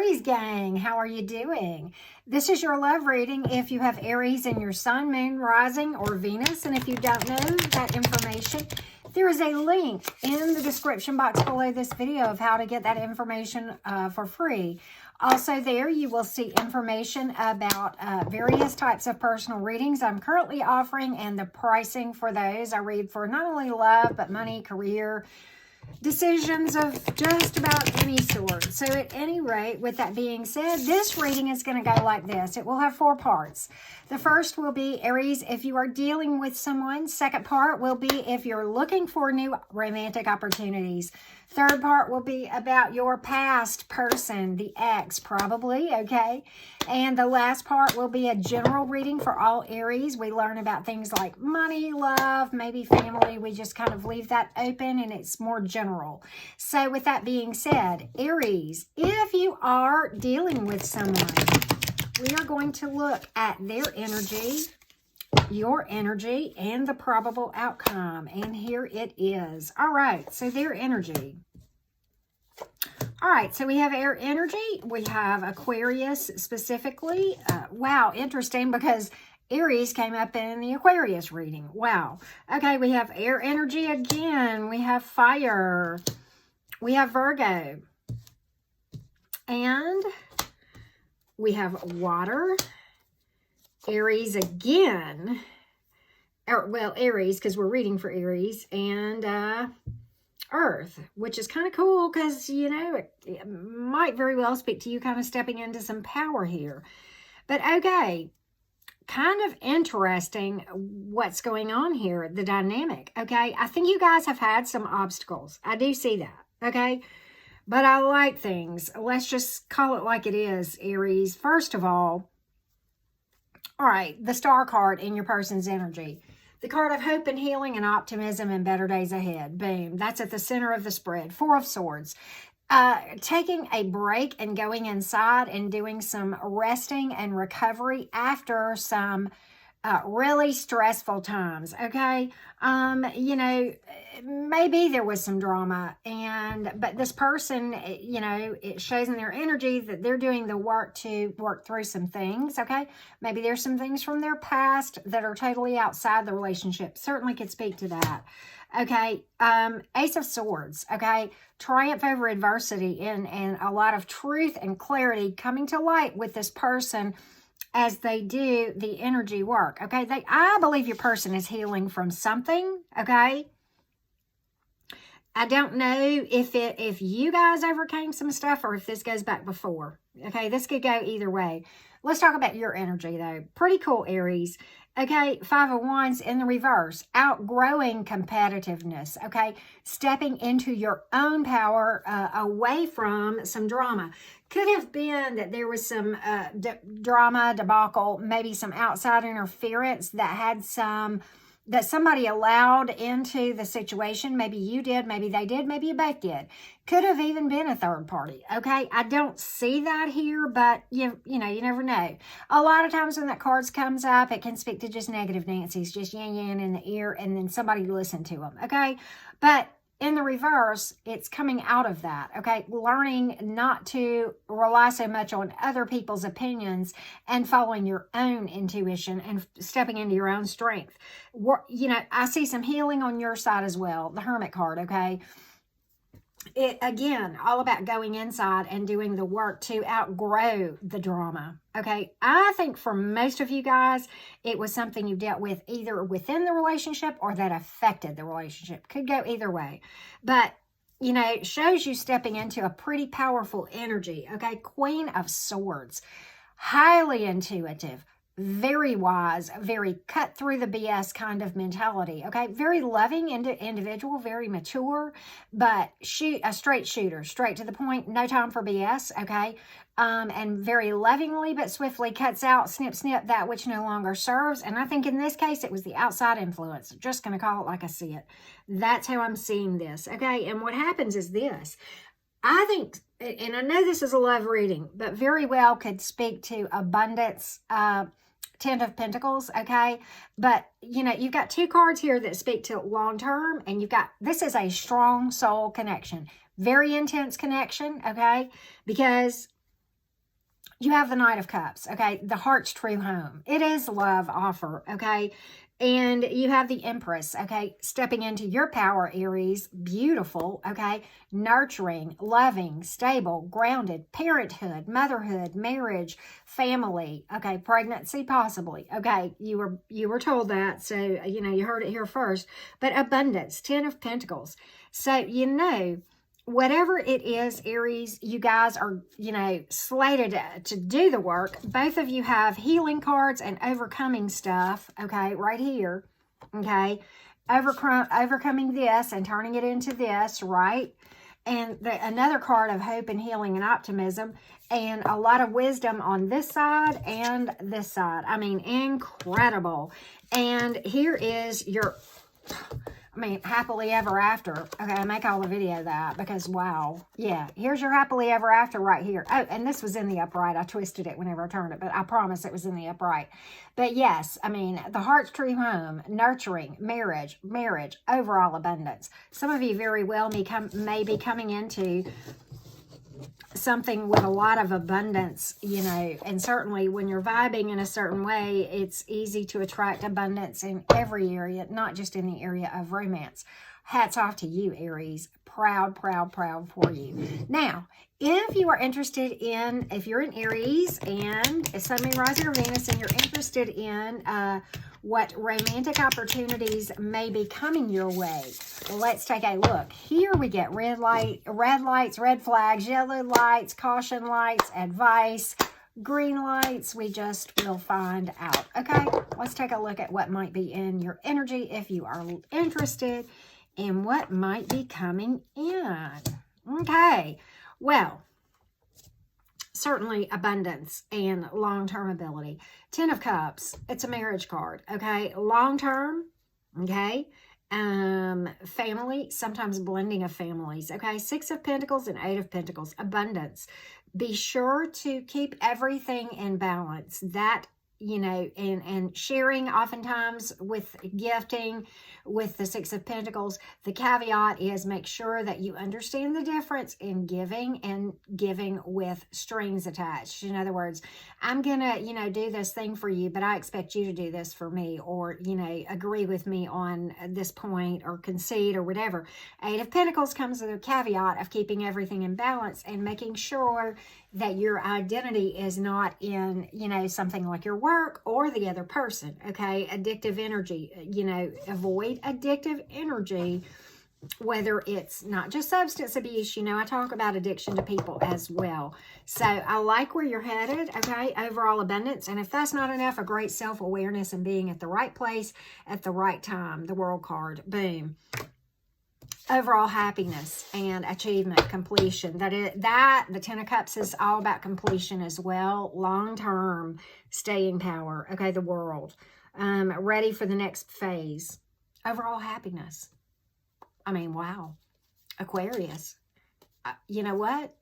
Aries gang, how are you doing? This is your love reading if you have Aries in your sun, moon, rising, or Venus. And if you don't know that information, there is a link in the description box below this video of how to get that information for free. Also there, you will see information about various types of personal readings I'm currently offering and the pricing for those. I read for not only love, but money, career, decisions of just about any sort. So at any rate, with that being said, this reading is going to go like this. It will have 4 parts. The first will be Aries if you are dealing with someone. Second part will be if you're looking for new romantic opportunities. Third part will be about your past person, the ex probably, okay? And the last part will be a general reading for all Aries. We learn about things like money, love, maybe family. We just kind of leave that open and it's more general. So with that being said, Aries, if you are dealing with someone, we are going to look at their energy, your energy, and the probable outcome. And here it is. All right, so their energy. All right, so we have air energy. We have Aquarius specifically. Wow, interesting because Aries came up in the Aquarius reading. Wow. Okay, we have air energy again. We have fire. We have Virgo. And we have water. Aries again. Well, Aries, because we're reading for Aries. And Earth, which is kind of cool because, you know, it might very well speak to you kind of stepping into some power here. But okay, kind of interesting what's going on here, the dynamic, okay? I think you guys have had some obstacles. I do see that, okay? But I like things. Let's just call it like it is, Aries. First of all right, the Star card in your person's energy. The card of hope and healing and optimism and better days ahead. Boom. That's at the center of the spread. 4 of Swords. Taking a break and going inside and doing some resting and recovery after some really stressful times, okay? You know, maybe there was some drama, but this person, you know, it shows in their energy that they're doing the work to work through some things, okay? Maybe there's some things from their past that are totally outside the relationship. Certainly could speak to that. Okay, Ace of Swords, okay? Triumph over adversity and a lot of truth and clarity coming to light with this person as they do the energy work, okay? I believe your person is healing from something, okay? I don't know if you guys overcame some stuff or if this goes back before, okay? This could go either way. Let's talk about your energy, though. Pretty cool, Aries. Okay, 5 of Wands in the reverse. Outgrowing competitiveness, okay? Stepping into your own power away from some drama. Could have been that there was some drama, debacle, maybe some outside interference that had that somebody allowed into the situation. Maybe you did, maybe they did, maybe you both did. Could have even been a third party, okay? I don't see that here, but you know, you never know. A lot of times when that cards comes up, it can speak to just negative Nancy's, just yan in the ear, and then somebody listen to them, okay? But in the reverse, it's coming out of that, okay? Learning not to rely so much on other people's opinions and following your own intuition and stepping into your own strength. You know, I see some healing on your side as well, the Hermit card, okay? It, again, all about going inside and doing the work to outgrow the drama, okay? I think for most of you guys, it was something you dealt with either within the relationship or that affected the relationship. Could go either way. But, you know, it shows you stepping into a pretty powerful energy, okay? Queen of Swords. Highly intuitive. Very wise, very cut through the BS kind of mentality, okay? Very loving individual, very mature, but a straight shooter, straight to the point, no time for BS, okay? And very lovingly but swiftly cuts out, snip, snip, that which no longer serves. And I think in this case, it was the outside influence. Just going to call it like I see it. That's how I'm seeing this, okay? And what happens is this. I think, and I know this is a love reading, but very well could speak to abundance, 10 of Pentacles, okay? But, you know, you've got 2 cards here that speak to long-term, and this is a strong soul connection. Very intense connection, okay? Because You have the Knight of Cups, okay? The heart's true home. It is love offer, okay? And you have the Empress, okay? Stepping into your power, Aries. Beautiful, okay? Nurturing, loving, stable, grounded, parenthood, motherhood, marriage, family, okay? Pregnancy, possibly, okay? You were told that, so, you heard it here first. But abundance, 10 of Pentacles. So, whatever it is, Aries, you guys are, slated to do the work. Both of you have healing cards and overcoming stuff, okay, right here, okay? Overcoming this and turning it into this, right? And another card of hope and healing and optimism, and a lot of wisdom on this side and this side. I mean, incredible. And here is your... happily ever after. Okay, I make all the video that because, wow. Yeah, here's your happily ever after right here. Oh, and this was in the upright. I twisted it whenever I turned it, but I promise it was in the upright. But yes, the heart's true home, nurturing, marriage, overall abundance. Some of you very well may be coming into something with a lot of abundance, and certainly when you're vibing in a certain way, it's easy to attract abundance in every area, not just in the area of romance. Hats off to you, Aries. Proud for you. Now, if you are interested in, if you're an Aries and it's Sun, Moon, Rising, or Venus, and you're interested in what romantic opportunities may be coming your way, let's take a look. Here we get red lights, red flags, yellow lights, caution lights, advice, green lights. We just will find out. Okay, let's take a look at what might be in your energy if you are interested in what might be coming in. Okay, well, certainly abundance and long-term ability. 10 of Cups, it's a marriage card, okay? Long-term, okay? Family, sometimes blending of families, okay? 6 of Pentacles and 8 of Pentacles, abundance. Be sure to keep everything in balance. That, and sharing oftentimes with gifting with the 6 of Pentacles. The caveat is make sure that you understand the difference in giving and giving with strings attached. In other words, I'm going to, do this thing for you, but I expect you to do this for me, or, agree with me on this point or concede or whatever. 8 of Pentacles comes with a caveat of keeping everything in balance and making sure that your identity is not in, something like your work or the other person, okay? Addictive energy, avoid addictive energy, whether it's not just substance abuse. I talk about addiction to people as well. So I like where you're headed, okay? Overall abundance. And if that's not enough, a great self-awareness and being at the right place at the right time. The World card, boom. Overall happiness and achievement, completion. The 10 of Cups is all about completion as well. Long-term staying power. Okay, the World. Ready for the next phase. Overall happiness. Wow. Aquarius. You know what?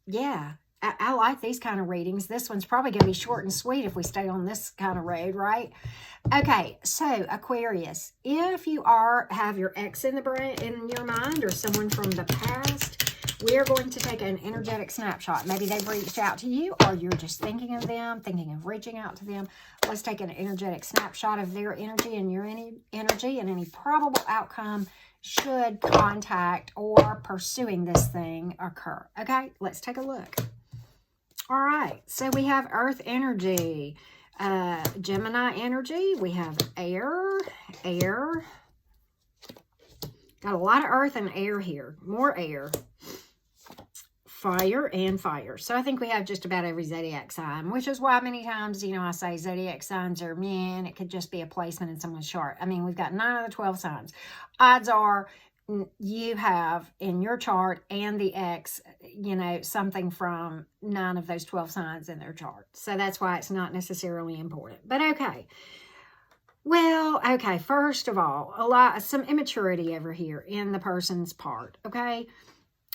Yeah. I like these kind of readings. This one's probably going to be short and sweet if we stay on this kind of road, right? Okay, so Aquarius, if you have your ex in your mind or someone from the past, we are going to take an energetic snapshot. Maybe they've reached out to you, or you're just thinking of them, thinking of reaching out to them. Let's take an energetic snapshot of their energy and your energy and any probable outcome should contact or pursuing this thing occur. Okay, let's take a look. All right, so we have Earth energy, Gemini energy. We have air. Got a lot of earth and air here. More air. Fire and fire. So I think we have just about every zodiac sign, which is why many times, I say zodiac signs are, man, it could just be a placement in someone's chart. We've got 9 out of the 12 signs. Odds are you have in your chart and the ex, something from 9 of those 12 signs in their chart. So that's why it's not necessarily important. But okay. Well, okay, first of all, some immaturity over here in the person's part, okay?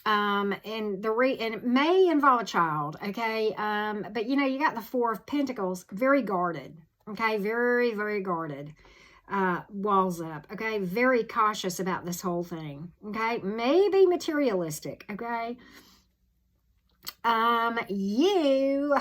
And it may involve a child, okay? But you got the 4 of Pentacles, very guarded, okay? Very, very guarded. Walls up, okay? Very cautious about this whole thing, okay? Maybe materialistic, okay? You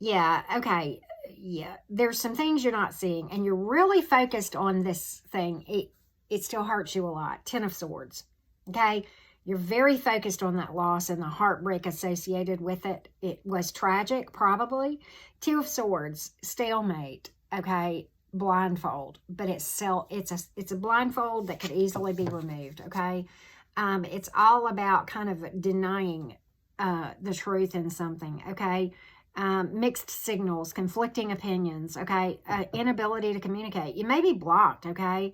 Yeah, okay. Yeah, there's some things you're not seeing, and you're really focused on this thing. It still hurts you a lot. Ten of Swords. Okay? You're very focused on that loss and the heartbreak associated with it. It was tragic, probably. Two of Swords, stalemate. Okay? Blindfold. But it's a blindfold that could easily be removed. Okay? It's all about kind of denying the truth in something. Okay? Mixed signals, conflicting opinions, okay, inability to communicate. You may be blocked, okay,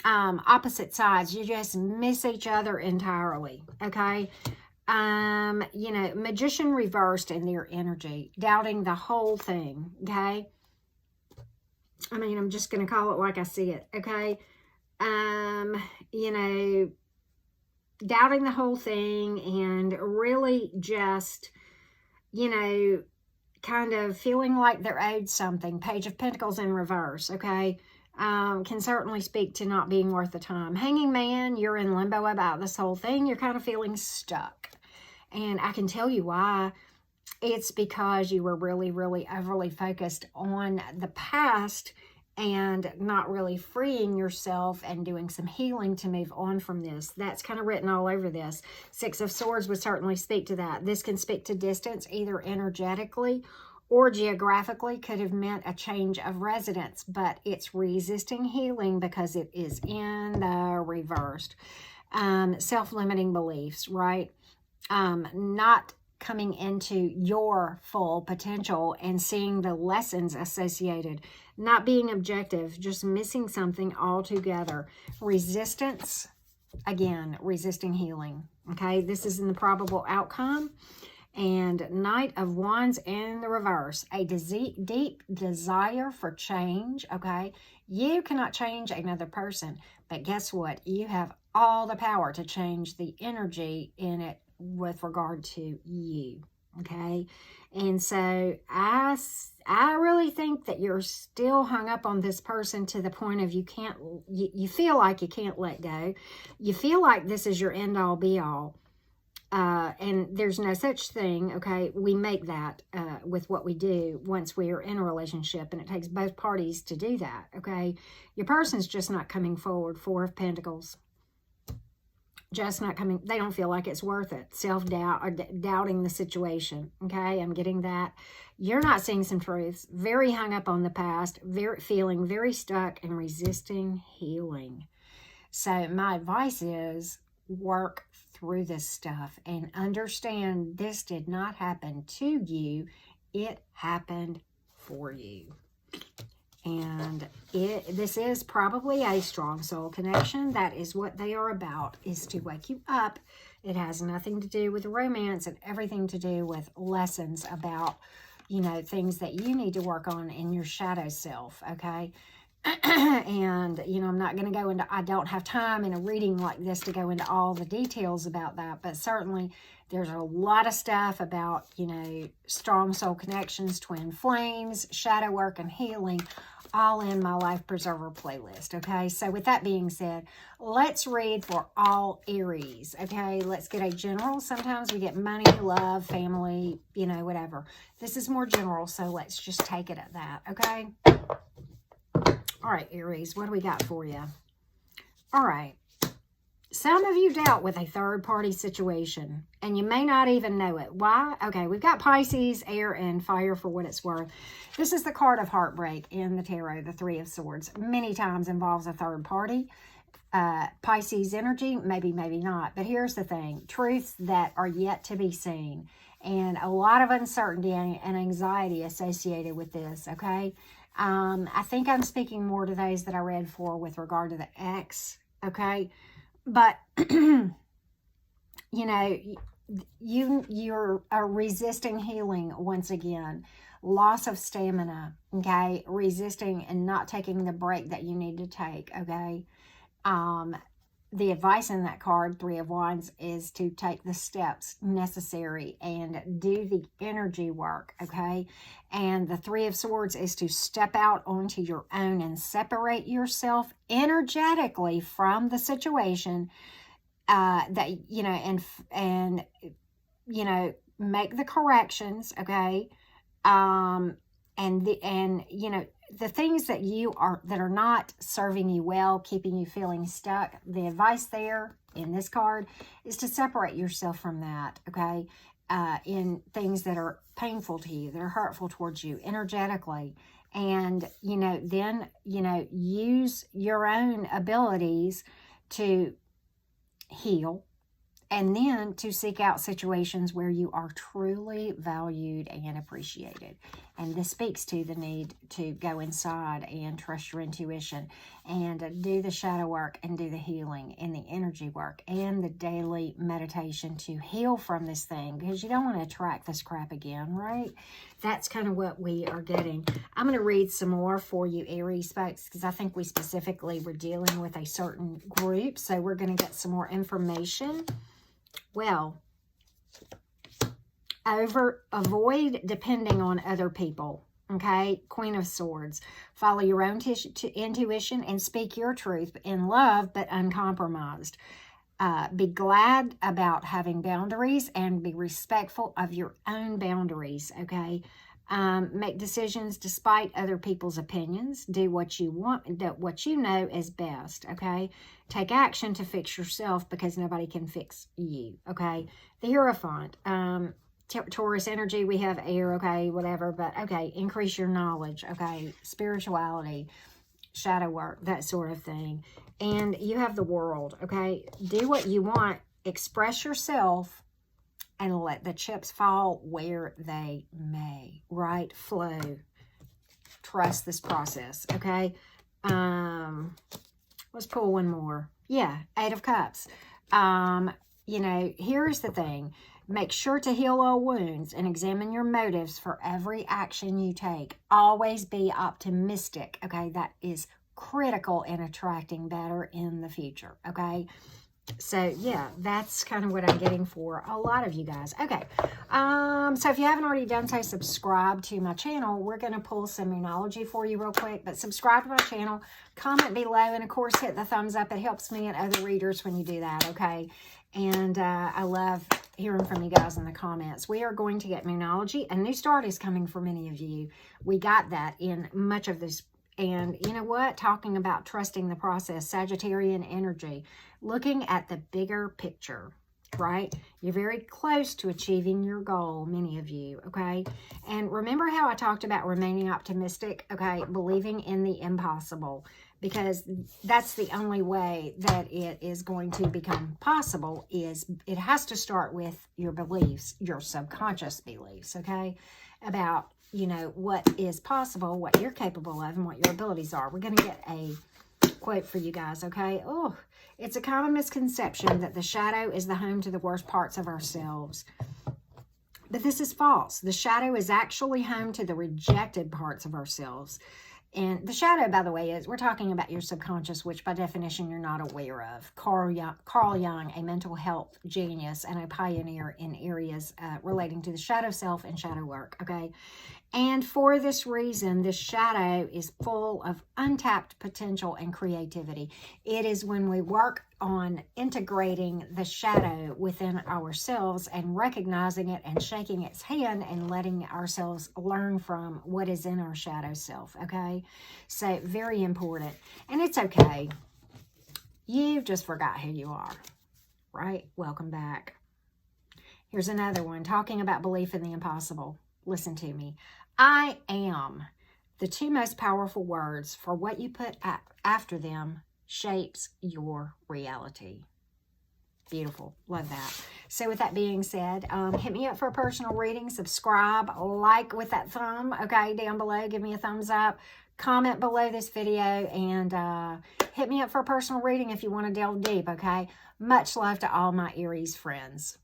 opposite sides. You just miss each other entirely, okay. You know, Magician reversed in their energy, doubting the whole thing, okay. I mean, I'm just going to call it like I see it, okay. You know, doubting the whole thing and really just, you know, kind of feeling like they're owed something. Page of Pentacles in reverse, okay? Can certainly speak to not being worth the time. Hanging Man, you're in limbo about this whole thing. You're kind of feeling stuck. And I can tell you why. It's because you were really, really overly focused on the past and not really freeing yourself and doing some healing to move on from this. That's kind of written all over this. Six of Swords would certainly speak to that. This can speak to distance, either energetically or geographically. Could have meant a change of residence, but it's resisting healing because it is in the reversed. Self-limiting beliefs, right? Not coming into your full potential and seeing the lessons associated, not being objective, just missing something altogether. Resistance, again, resisting healing. Okay, this is in the probable outcome. And Knight of Wands in the reverse, a deep desire for change. Okay, you cannot change another person, but guess what? You have all the power to change the energy in it with regard to you. Okay, and so I really think that you're still hung up on this person to the point of you feel like you can't let go. You feel like this is your end all be all. And there's no such thing, okay? We make that with what we do once we are in a relationship, and it takes both parties to do that, okay? Your person's just not coming forward. Four of Pentacles. Just not coming. They don't feel like it's worth it. Self-doubt or doubting the situation, okay? I'm getting that. You're not seeing some truths. Very hung up on the past. Feeling very stuck and resisting healing. So my advice is work through this stuff and understand this did not happen to you. It happened for you. And this is probably a strong soul connection. That is what they are about, is to wake you up. It has nothing to do with romance and everything to do with lessons about, you know, things that you need to work on in your shadow self, okay? And, you know, I'm not going to go into, I don't have time in a reading like this to go into all the details about that, but certainly there's a lot of stuff about, you know, strong soul connections, twin flames, shadow work, and healing, all in my Life Preserver playlist, okay? So with that being said, let's read for all Aries, okay? Let's get a general. Sometimes we get money, love, family, you know, whatever. This is more general, so let's just take it at that, okay? All right, Aries, what do we got for you? All right. Some of you dealt with a third-party situation, and you may not even know it. Why? Okay, we've got Pisces, air, and fire for what it's worth. This is the card of heartbreak in the tarot, the Three of Swords. Many times involves a third party. Pisces energy, maybe, maybe not. But here's the thing. Truths that are yet to be seen. And a lot of uncertainty and anxiety associated with this, okay? I think I'm speaking more to those that I read for with regard to the ex, okay? But, you know, you're resisting healing once again. Loss of stamina, okay? Resisting and not taking the break that you need to take, okay? The advice in that card, Three of Wands, is to take the steps necessary and do the energy work, okay? And the Three of Swords is to step out onto your own and separate yourself energetically from the situation that, you know, and you know, make the corrections, okay? And you know, the things that that are not serving you well, keeping you feeling stuck, the advice there in this card is to separate yourself from that, okay? In things that are painful to you, that are hurtful towards you energetically. And, you know, then, you know, use your own abilities to heal, and then to seek out situations where you are truly valued and appreciated. And this speaks to the need to go inside and trust your intuition and do the shadow work and do the healing and the energy work and the daily meditation to heal from this thing, because you don't want to attract this crap again, right? That's kind of what we are getting. I'm going to read some more for you, Aries folks, because I think we specifically were dealing with a certain group. So we're going to get some more information. Well, avoid depending on other people, okay? Queen of Swords. Follow your own intuition and speak your truth in love, but uncompromised. Be glad about having boundaries and be respectful of your own boundaries, okay? Make decisions despite other people's opinions. Do what you want, what you know is best, okay? Take action to fix yourself because nobody can fix you, okay? The Hierophant. Taurus energy, we have air, okay, whatever, but okay, increase your knowledge, okay? Spirituality, shadow work, that sort of thing. And you have the World, okay? Do what you want, express yourself, and let the chips fall where they may, right? Flow. Trust this process, okay? Let's pull one more. Yeah, Eight of Cups. You know, here's the thing. Make sure to heal all wounds and examine your motives for every action you take. Always be optimistic, okay? That is critical in attracting better in the future, okay? So, yeah, that's kind of what I'm getting for a lot of you guys. Okay, so if you haven't already done so, subscribe to my channel. We're going to pull some Moonology for you real quick, but subscribe to my channel, comment below, and, of course, hit the thumbs up. It helps me and other readers when you do that, okay? And I love hearing from you guys in the comments. We are going to get Moonology. A new start is coming for many of you. We got that in much of this. And you know what? Talking about trusting the process, Sagittarian energy, looking at the bigger picture, right? You're very close to achieving your goal, many of you, okay? And remember how I talked about remaining optimistic, okay? Believing in the impossible, because that's the only way that it is going to become possible. Is it has to start with your beliefs, your subconscious beliefs, okay? About, you know, what is possible, what you're capable of, and what your abilities are. We're going to get a quote for you guys, okay? Oh, it's a common misconception that the shadow is the home to the worst parts of ourselves. But this is false. The shadow is actually home to the rejected parts of ourselves. And the shadow, by the way, is, we're talking about your subconscious, which by definition you're not aware of. Carl Jung, a mental health genius and a pioneer in areas relating to the shadow self and shadow work, okay? And for this reason, this shadow is full of untapped potential and creativity. It is when we work on integrating the shadow within ourselves and recognizing it and shaking its hand and letting ourselves learn from what is in our shadow self, okay? So very important. And it's okay. You just forgot who you are, right? Welcome back. Here's another one, talking about belief in the impossible. Listen to me. I am. The two most powerful words, for what you put after them shapes your reality. Beautiful. Love that. So with that being said, hit me up for a personal reading. Subscribe, like with that thumb, okay, down below. Give me a thumbs up. Comment below this video, and hit me up for a personal reading if you want to delve deep, okay? Much love to all my Aries friends.